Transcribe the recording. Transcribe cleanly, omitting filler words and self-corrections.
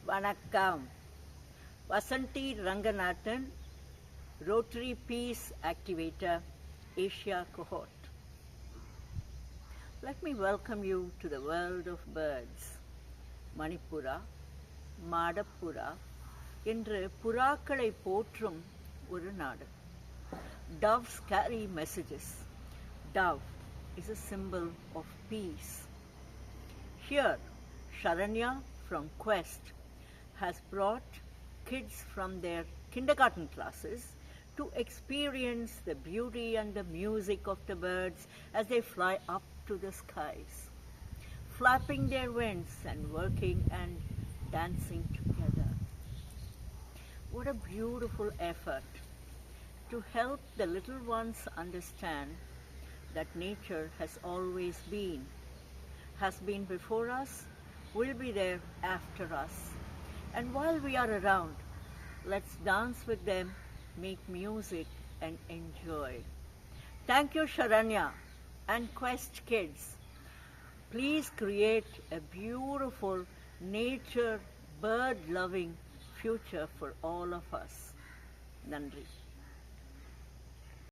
Vanakkam. Vasanti Ranganathan, Rotary Peace Activator, Asia Cohort. Let me welcome you to the world of birds. Manipura, Madapura, என்று புறாக்களை போற்றும் ஒரு நாடு. Doves carry messages. Dove is a symbol of peace. Here, Sharanya from Quest has brought kids from their kindergarten classes to experience the beauty and the music of the birds as they fly up to the skies, flapping their wings and working and dancing together. What a beautiful effort to help the little ones understand that nature has always been before us, will be there after us. And while we are around, let's dance with them, make music, and enjoy. Thank you, Sharanya and Quest Kids. Please create a beautiful nature, bird-loving future for all of us. Nandri.